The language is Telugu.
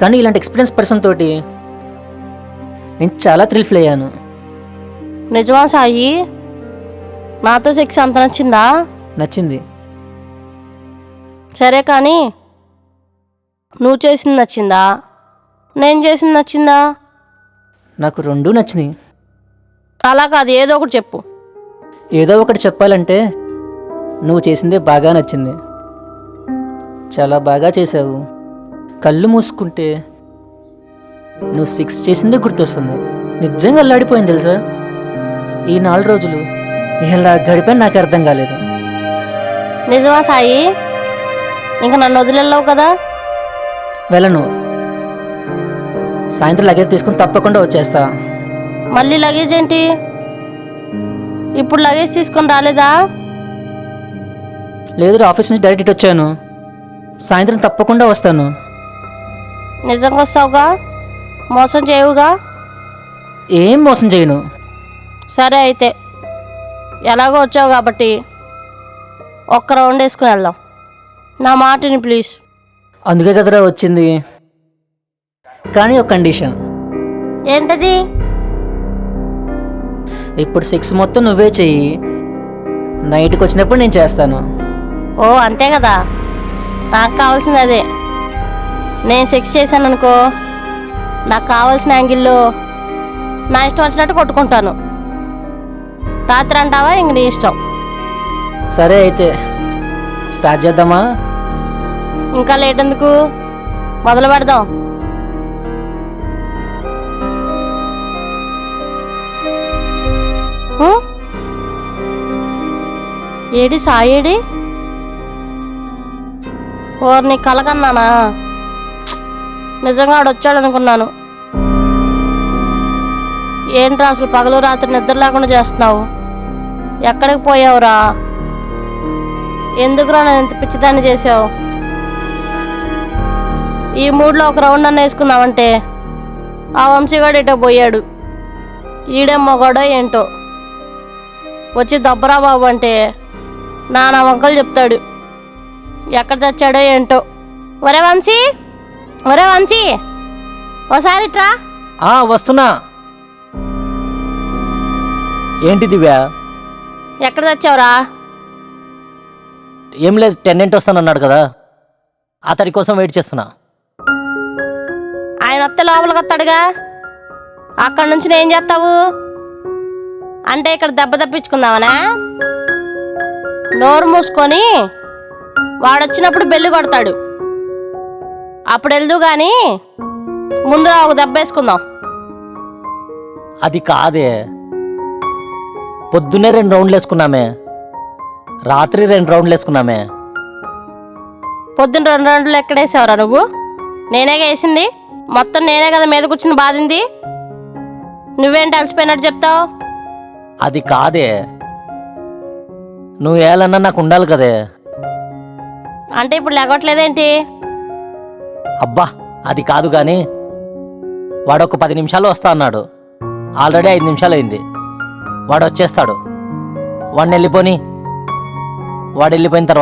కానీ ఇలాంటి ఎక్స్పీరియన్స్ పర్సన్ తోటి నేను చాలా థ్రిల్ ఫీల్ అయ్యాను. నిజమా సాయి? నాతో సెక్స్ అంత నచ్చిందా? నచ్చింది. సరే కానీ నువ్వు చేసింది నచ్చిందా, నేను చేసింది నచ్చిందా? నాకు రెండూ నచ్చినాయి. అలా కాదు, ఏదో ఒకటి చెప్పు. ఏదో ఒకటి చెప్పాలంటే నువ్వు చేసిందే బాగా నచ్చింది. చాలా బాగా చేసావు. కళ్ళు మూసుకుంటే నువ్వు 6 చేసిందే గుర్తొస్తుంది. నిజంగా అల్లాడిపోయింది తెలుసా. ఈ 4 రోజులు ఎలా గడిపా నాకు అర్థం కాలేదు. నిజమా సాయి? ఇంకా నన్ను వదిలేళ్ళవు కదా? వెళ్ళను. సాయంత్రం లగేజ్ తీసుకుని తప్పకుండా వచ్చేస్తా. మళ్ళీ లగేజ్ ఏంటి? ఇప్పుడు లగేజ్ తీసుకొని రాలేదా? లేదు, ఆఫీస్ నుంచి డైరెక్ట్ ఇటు వచ్చాను. సాయంత్రం తప్పకుండా వస్తాను. నిజంగా వస్తావుగా? మోసం చేయవుగా? ఏం మోసం చేయను. సరే అయితే, ఎలాగో వచ్చావు కాబట్టి ఒక్క రౌండ్ వేసుకుని వెళ్దాం. నా మాటని ప్లీజ్. అందుకే కదరా వచ్చింది. కానీ ఒక కండిషన్. ఏంటది? ఇప్పుడు 6 మొత్తం నువ్వే చెయ్యి. నైట్కి వచ్చినప్పుడు నేను చేస్తాను. ఓ అంతే కదా, నాకు కావాల్సింది అదే. నేను సెక్స్ చేశాను అనుకో, నాకు కావాల్సిన యాంగిల్లో నా ఇష్టం వచ్చినట్టు కొట్టుకుంటాను. రాత్రి అంటావా ఇంక నీ ఇష్టం. సరే అయితే స్టార్ట్ చేద్దామా? ఇంకా లేట్ ఎందుకు, మొదలు పెడదాం. ఏడి సాయేడి? ఓర్ నీ కలకన్నానా? నిజంగా ఆడొచ్చాడు అనుకున్నాను. ఏంట్రా అసలు పగలు రాత్రి నిద్ర లేకుండా చేస్తున్నావు? ఎక్కడికి పోయావురా? ఎందుకురా నేను ఇంత పిచ్చిదాన్ని చేసావు? ఈ మూడ్లో ఒక రౌండ్ అన్న వేసుకుందామంటే ఆ వంశీగాడు ఇటో పోయాడు. ఈడేం మొగాడో ఏంటో వచ్చి దబ్బరా బాబు అంటే నానా వంకలు చెప్తాడు. ఎక్కడ చచ్చాడో ఏంటో. ఒరే వంశీ, ఒరే వంశీ, ఓసారి ట్రా. వస్తున్నా. ఏంటి దివ్యా? ఎక్కడ చచ్చావురా? ఏం లేదు, టెన్నెంట్ వస్తానన్నాడు కదా, అతడి కోసం వెయిట్ చేస్తున్నా. ఆయన వస్తే లోపలికి వస్తాడుగా, అక్కడి నుంచి నేను చేస్తావు? అంటే ఇక్కడ దెబ్బ తప్పించుకుందామనా? నోరు మూసుకొని వాడొచ్చినప్పుడు బెల్లు కొడతాడు, అప్పుడు వెళ్దు కానీ ముందు ఒక దెబ్బ వేసుకుందాం. అది కాదే, పొద్దున్నే 2 రౌండ్లు వేసుకున్నామే, రాత్రి 2 రౌండ్లు వేసుకున్నామే. పొద్దున్న 2 రౌండ్లు ఎక్కడేసావురా నువ్వు? నేనేగా వేసింది, మొత్తం నేనే కదా మీద కూర్చుని బాధింది. నువ్వేంటి అలసిపోయినట్టు చెప్తావు? అది కాదే, నువ్వు ఏలన్నా నాకు ఉండాలి కదే. అంటే ఇప్పుడు లేగట్లేదేంటి? అబ్బా అది కాదు కానీ, వాడు ఒక 10 నిమిషాలు వస్తా అన్నాడు. ఆల్రెడీ 5 నిమిషాలు అయింది. వాడు వచ్చేస్తాడు. వాడిని వెళ్ళిపోని, వాడు వెళ్ళిపోయిన తర్వాత